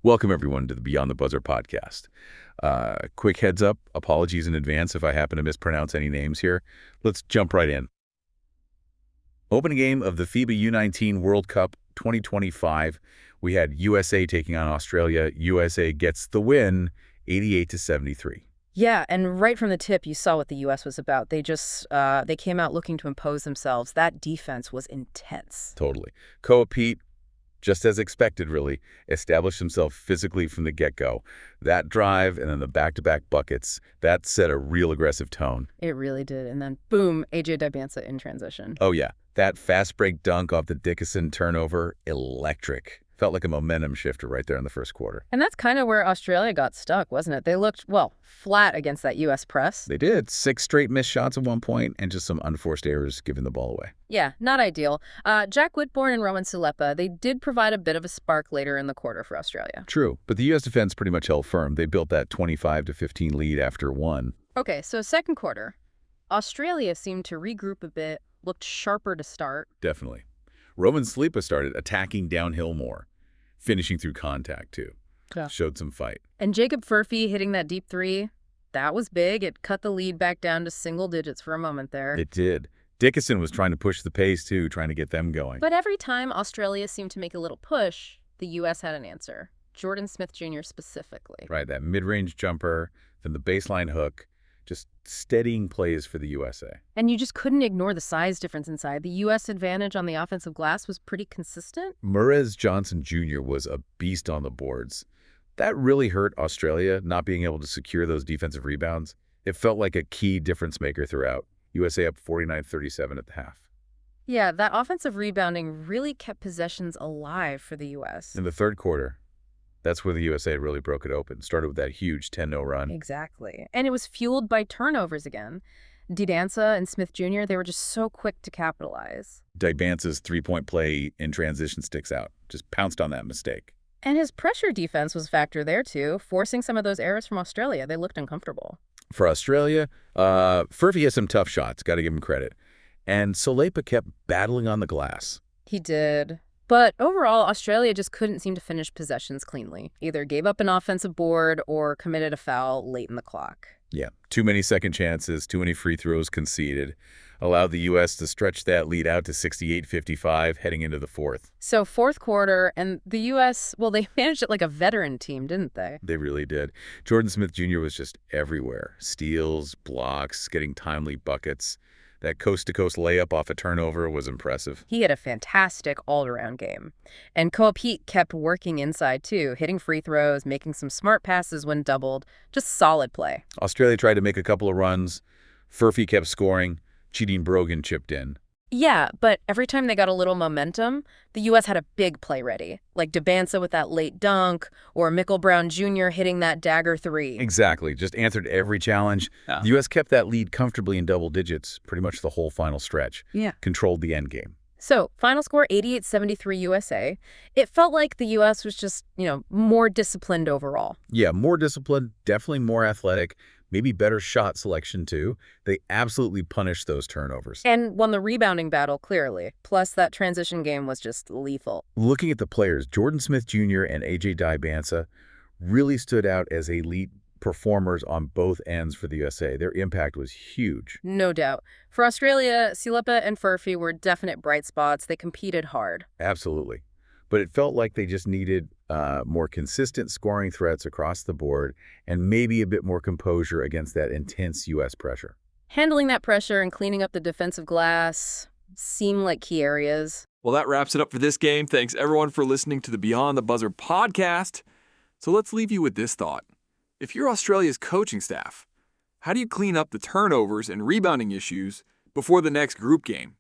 Welcome, everyone, to the Beyond the Buzzer podcast. Quick heads up, apologies in advance if I happen to mispronounce any names here. Let's jump right in. Opening game of the FIBA U19 World Cup 2025. We had USA taking on Australia. USA gets the win, 88-73. Yeah, and right from the tip, you saw what the U.S. was about. They came out looking to impose themselves. That defense was intense. Totally. Koa Pete, just as expected, really, established himself physically from the get-go. That drive and then the back-to-back buckets, that set a real aggressive tone. It really did. And then, boom, AJ Dybantsa in transition. Oh, yeah. That fast break dunk off the Dickinson turnover, electric. Felt like a momentum shifter right there in the first quarter. And that's kind of where Australia got stuck, wasn't it? They looked, well, flat against that U.S. press. They did. 6 straight missed shots at one point and just some unforced errors giving the ball away. Yeah, not ideal. Jack Whitbourne and Roman Siulepa, they did provide a bit of a spark later in the quarter for Australia. True, but the U.S. defense pretty much held firm. They built that 25-15 lead after one. Okay, so second quarter, Australia seemed to regroup a bit, looked sharper to start. Definitely. Roman Siulepa started attacking downhill more, finishing through contact, too. Yeah. Showed some fight. And Jacob Furphy hitting that deep three, that was big. It cut the lead back down to single digits for a moment there. It did. Dickinson was trying to push the pace, too, trying to get them going. But every time Australia seemed to make a little push, the U.S. had an answer. Jordan Smith Jr. specifically. Right, that mid-range jumper, then the baseline hook, just steadying plays for the USA. And you just couldn't ignore the size difference inside. The U.S. advantage on the offensive glass was pretty consistent. Murrez Johnson Jr. was a beast on the boards. That really hurt Australia, not being able to secure those defensive rebounds. It felt like a key difference maker throughout. USA up 49-37 at the half. Yeah, that offensive rebounding really kept possessions alive for the U.S. In the third quarter, that's where the USA really broke it open. Started with that huge 10-0 run. Exactly. And it was fueled by turnovers again. Dybantsa and Smith Jr., they were just so quick to capitalize. Dybantsa's three-point play in transition sticks out. Just pounced on that mistake. And his pressure defense was a factor there, too, forcing some of those errors from Australia. They looked uncomfortable. For Australia, Furphy has some tough shots. Got to give him credit. And Siulepa kept battling on the glass. He did. But overall, Australia just couldn't seem to finish possessions cleanly. Either gave up an offensive board or committed a foul late in the clock. Yeah, too many second chances, too many free throws conceded. Allowed the U.S. to stretch that lead out to 68-55 heading into the fourth. So fourth quarter, and the U.S., well, they managed it like a veteran team, didn't they? They really did. Jordan Smith Jr. was just everywhere. Steals, blocks, getting timely buckets. That coast-to-coast layup off a turnover was impressive. He had a fantastic all-around game. And Koa Pete kept working inside, too, hitting free throws, making some smart passes when doubled. Just solid play. Australia tried to make a couple of runs. Furphy kept scoring. Cheating Brogan chipped in. Yeah, but every time they got a little momentum, the U.S. had a big play ready, like Dybantsa with that late dunk or Michael Brown Jr. hitting that dagger three. Exactly. Just answered every challenge. Yeah. The U.S. kept that lead comfortably in double digits pretty much the whole final stretch. Yeah. Controlled the end game. So, final score 88-73 USA. It felt like the U.S. was just, more disciplined overall. Yeah, more disciplined, definitely more athletic. Maybe better shot selection, too. They absolutely punished those turnovers. And won the rebounding battle, clearly. Plus, that transition game was just lethal. Looking at the players, Jordan Smith Jr. and AJ Dybantsa really stood out as elite performers on both ends for the USA. Their impact was huge. No doubt. For Australia, Siulepa and Furphy were definite bright spots. They competed hard. Absolutely. But it felt like they just needed more consistent scoring threats across the board and maybe a bit more composure against that intense U.S. pressure. Handling that pressure and cleaning up the defensive glass seem like key areas. Well, that wraps it up for this game. Thanks, everyone, for listening to the Beyond the Buzzer podcast. So let's leave you with this thought. If you're Australia's coaching staff, how do you clean up the turnovers and rebounding issues before the next group game?